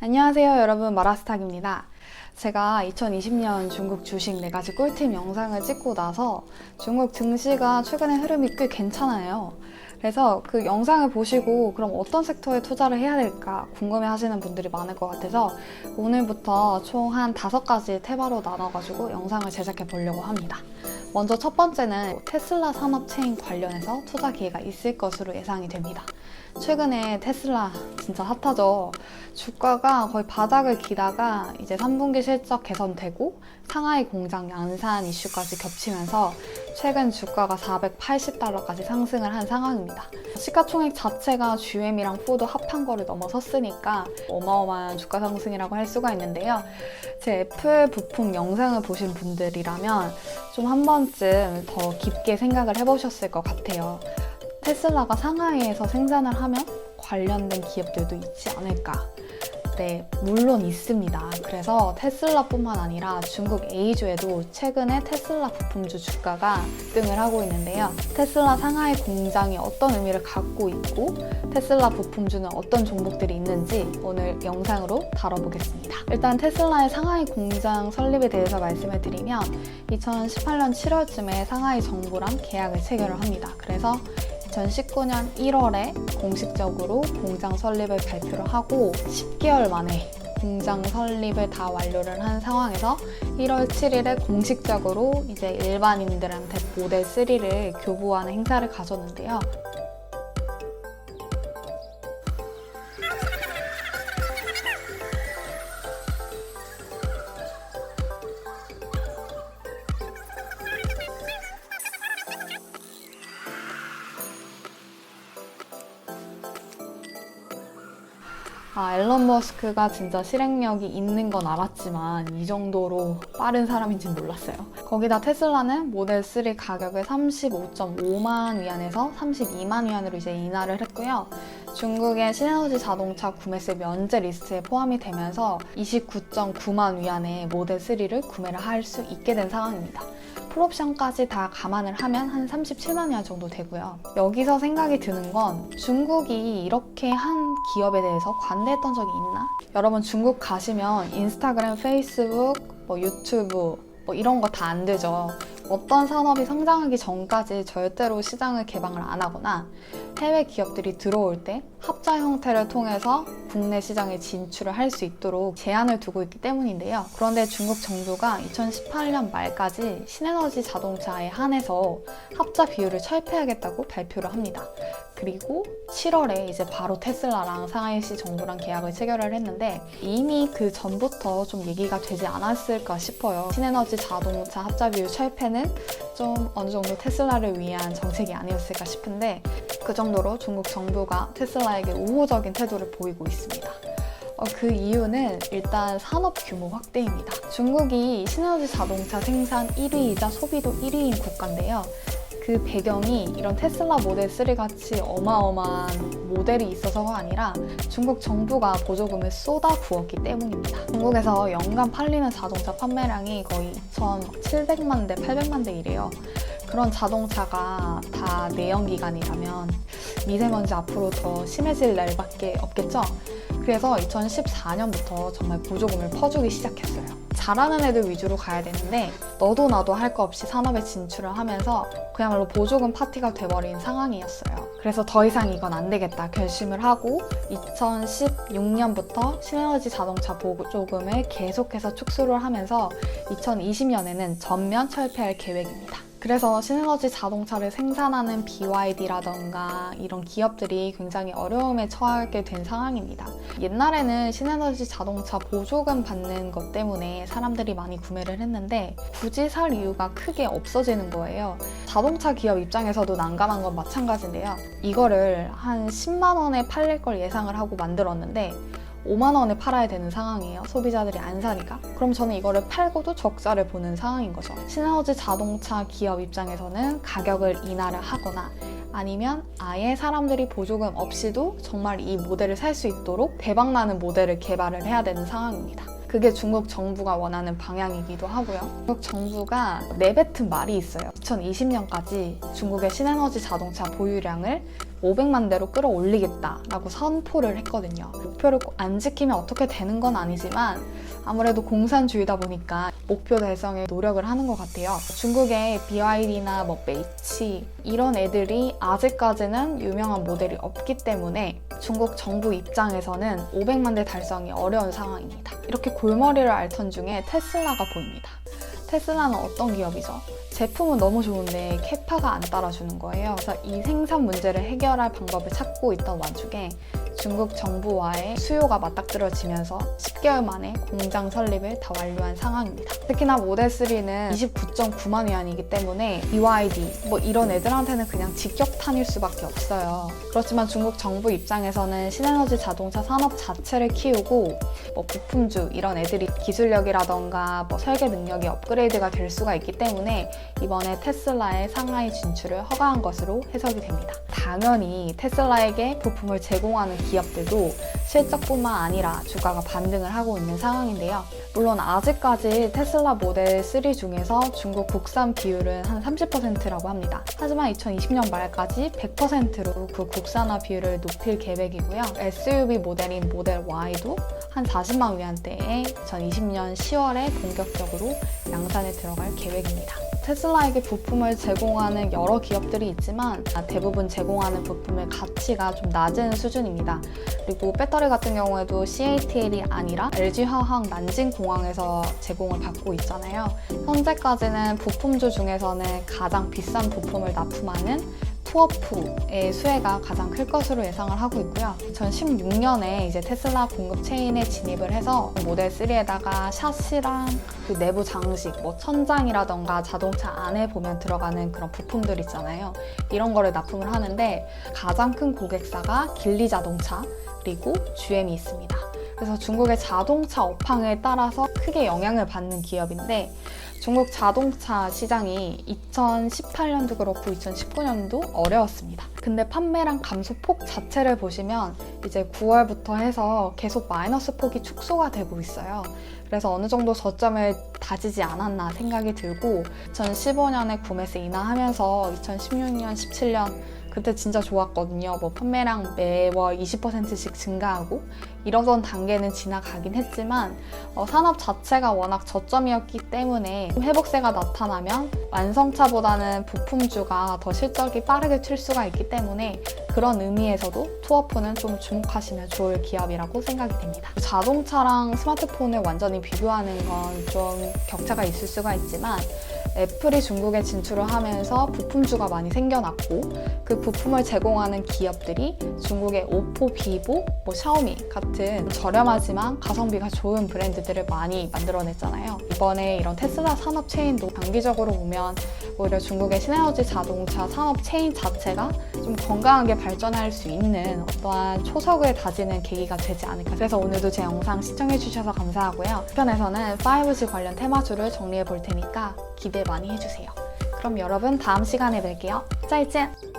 안녕하세요 여러분, 마라스탁입니다. 제가 2020년 중국 주식 4가지 꿀팁 영상을 찍고 나서 중국 증시가 최근에 흐름이 꽤 괜찮아요. 그래서 그 영상을 보시고 그럼 어떤 섹터에 투자를 해야 될까 궁금해 하시는 분들이 많을 것 같아서 오늘부터 총 한 5가지 탭으로 나눠가지고 영상을 제작해 보려고 합니다. 먼저 첫 번째는 테슬라 산업체인 관련해서 투자 기회가 있을 것으로 예상이 됩니다. 최근에 테슬라 진짜 핫하죠. 주가가 거의 바닥을 기다가 이제 3분기 실적 개선되고 상하이 공장 양산 이슈까지 겹치면서 최근 주가가 480달러까지 상승을 한 상황입니다. 시가총액 자체가 GM이랑 포도 합한 거를 넘어섰으니까 어마어마한 주가 상승이라고 할 수가 있는데요. 제 애플 부품 영상을 보신 분들이라면 좀 한 번쯤 더 깊게 생각을 해보셨을 것 같아요. 테슬라가 상하이에서 생산을 하면 관련된 기업들도 있지 않을까? 네, 물론 있습니다. 그래서 테슬라뿐만 아니라 중국 A주에도 최근에 테슬라 부품주 주가가 급등을 하고 있는데요. 테슬라 상하이 공장이 어떤 의미를 갖고 있고 테슬라 부품주는 어떤 종목들이 있는지 오늘 영상으로 다뤄보겠습니다. 일단 테슬라의 상하이 공장 설립에 대해서 말씀을 드리면 2018년 7월쯤에 상하이 정부랑 계약을 체결을 합니다. 그래서 2019년 1월에 공식적으로 공장 설립을 발표를 하고 10개월 만에 공장 설립을 다 완료를 한 상황에서 1월 7일에 공식적으로 이제 일반인들한테 모델 3를 교부하는 행사를 가졌는데요. 앨런 머스크가 진짜 실행력이 있는 건 알았지만 이 정도로 빠른 사람인지는 몰랐어요. 거기다 테슬라는 모델 3 가격을 35.5만 위안에서 32만 위안으로 이제 인하를 했고요. 중국의 신에너지 자동차 구매세 면제 리스트에 포함이 되면서 29.9만 위안에 모델 3를 구매를 할 수 있게 된 상황입니다. 풀옵션까지 다 감안을 하면 한 37만 위안 정도 되고요. 여기서 생각이 드는 건 중국이 이렇게 한 기업에 대해서 관대했던 적이 있나? 여러분 중국 가시면 인스타그램, 페이스북, 유튜브 이런 거 다 안 되죠. 어떤 산업이 성장하기 전까지 절대로 시장을 개방을 안 하거나 해외 기업들이 들어올 때 합자 형태를 통해서 국내 시장에 진출을 할 수 있도록 제한을 두고 있기 때문인데요. 그런데 중국 정부가 2018년 말까지 신에너지 자동차에 한해서 합자 비율을 철폐하겠다고 발표를 합니다. 그리고 7월에 이제 바로 테슬라랑 상하이시 정부랑 계약을 체결을 했는데 이미 그 전부터 좀 얘기가 되지 않았을까 싶어요. 신에너지 자동차 합자 비율 철폐는 좀 어느 정도 테슬라를 위한 정책이 아니었을까 싶은데 그 정도로 중국 정부가 테슬라에게 우호적인 태도를 보이고 있습니다. 그 이유는 일단 산업 규모 확대입니다. 중국이 신에너지 자동차 생산 1위이자 소비도 1위인 국가인데요. 그 배경이 이런 테슬라 모델 3 같이 어마어마한 모델이 있어서가 아니라 중국 정부가 보조금을 쏟아 부었기 때문입니다. 중국에서 연간 팔리는 자동차 판매량이 거의 2,700만 대, 800만 대 이래요. 그런 자동차가 다 내연기관이라면 미세먼지 앞으로 더 심해질 날밖에 없겠죠? 그래서 2014년부터 정말 보조금을 퍼주기 시작했어요. 잘하는 애들 위주로 가야 되는데 너도 나도 할 거 없이 산업에 진출을 하면서 그야말로 보조금 파티가 돼버린 상황이었어요. 그래서 더 이상 이건 안 되겠다 결심을 하고 2016년부터 신에너지 자동차 보조금을 계속해서 축소를 하면서 2020년에는 전면 철폐할 계획입니다. 그래서 신에너지 자동차를 생산하는 BYD라던가 이런 기업들이 굉장히 어려움에 처하게 된 상황입니다. 옛날에는 신에너지 자동차 보조금 받는 것 때문에 사람들이 많이 구매를 했는데 굳이 살 이유가 크게 없어지는 거예요. 자동차 기업 입장에서도 난감한 건 마찬가지인데요. 이거를 한 10만 원에 팔릴 걸 예상을 하고 만들었는데 5만 원에 팔아야 되는 상황이에요. 소비자들이 안 사니까. 그럼 저는 이거를 팔고도 적자를 보는 상황인 거죠. 신에너지 자동차 기업 입장에서는 가격을 인하를 하거나 아니면 아예 사람들이 보조금 없이도 정말 이 모델을 살 수 있도록 대박나는 모델을 개발을 해야 되는 상황입니다. 그게 중국 정부가 원하는 방향이기도 하고요. 중국 정부가 내뱉은 말이 있어요. 2020년까지 중국의 신에너지 자동차 보유량을 500만 대로 끌어올리겠다라고 선포를 했거든요. 목표를 꼭 안 지키면 어떻게 되는 건 아니지만 아무래도 공산주의다 보니까 목표 달성에 노력을 하는 것 같아요. 중국의 BYD나 메이치 이런 애들이 아직까지는 유명한 모델이 없기 때문에 중국 정부 입장에서는 500만 대 달성이 어려운 상황입니다. 이렇게 골머리를 앓던 중에 테슬라가 보입니다. 테슬라는 어떤 기업이죠? 제품은 너무 좋은데 캐파가 안 따라주는 거예요. 그래서 이 생산 문제를 해결할 방법을 찾고 있던 와중에 중국 정부와의 수요가 맞닥뜨려지면서 10개월 만에 공장 설립을 다 완료한 상황입니다. 특히나 모델 3는 29.9만 위안이기 때문에 BYD 이런 애들한테는 그냥 직격탄일 수밖에 없어요. 그렇지만 중국 정부 입장에서는 신에너지 자동차 산업 자체를 키우고 부품주 이런 애들이 기술력이라던가 설계 능력이 업그레이드가 될 수가 있기 때문에 이번에 테슬라의 상하이 진출을 허가한 것으로 해석이 됩니다. 당연히 테슬라에게 부품을 제공하는 기업들도 실적뿐만 아니라 주가가 반등을 하고 있는 상황인데요. 물론 아직까지 테슬라 모델 3 중에서 중국 국산 비율은 한 30%라고 합니다. 하지만 2020년 말까지 100%로 그 국산화 비율을 높일 계획이고요. SUV 모델인 모델 Y도 한 40만 위안대에 2020년 10월에 본격적으로 양산에 들어갈 계획입니다. 테슬라에게 부품을 제공하는 여러 기업들이 있지만 대부분 제공하는 부품의 가치가 좀 낮은 수준입니다. 그리고 배터리 같은 경우에도 CATL이 아니라 LG화학 난징공항에서 제공을 받고 있잖아요. 현재까지는 부품주 중에서는 가장 비싼 부품을 납품하는 투어프의 수혜가 가장 클 것으로 예상을 하고 있고요. 2016년에 이제 테슬라 공급 체인에 진입을 해서 모델 3에다가 샤시랑 그 내부 장식, 천장이라던가 자동차 안에 보면 들어가는 그런 부품들 있잖아요. 이런 거를 납품을 하는데 가장 큰 고객사가 길리 자동차 그리고 GM이 있습니다. 그래서 중국의 자동차 업황에 따라서 크게 영향을 받는 기업인데 중국 자동차 시장이 2018년도 그렇고 2019년도 어려웠습니다. 근데 판매량 감소폭 자체를 보시면 이제 9월부터 해서 계속 마이너스 폭이 축소가 되고 있어요. 그래서 어느 정도 저점을 다지지 않았나 생각이 들고 2015년에 구매세 인하하면서 2016년, 17년 그때 진짜 좋았거든요. 판매량 매월 20%씩 증가하고 이러던 단계는 지나가긴 했지만 산업 자체가 워낙 저점이었기 때문에 회복세가 나타나면 완성차보다는 부품주가 더 실적이 빠르게 튈 수가 있기 때문에 그런 의미에서도 투어프는 좀 주목하시면 좋을 기업이라고 생각이 됩니다. 자동차랑 스마트폰을 완전히 비교하는 건 좀 격차가 있을 수가 있지만 애플이 중국에 진출을 하면서 부품주가 많이 생겨났고 그 부품을 제공하는 기업들이 중국의 오포, 비보, 샤오미 같은 저렴하지만 가성비가 좋은 브랜드들을 많이 만들어냈잖아요. 이번에 이런 테슬라 산업 체인도 장기적으로 보면 오히려 중국의 신에너지 자동차 산업 체인 자체가 좀 건강하게 발전할 수 있는 어떠한 초석을 다지는 계기가 되지 않을까. 그래서 오늘도 제 영상 시청해주셔서 감사하고요. 편에서는 5G 관련 테마주를 정리해 볼 테니까 기대 많이 해주세요. 그럼 여러분 다음 시간에 뵐게요. 再见!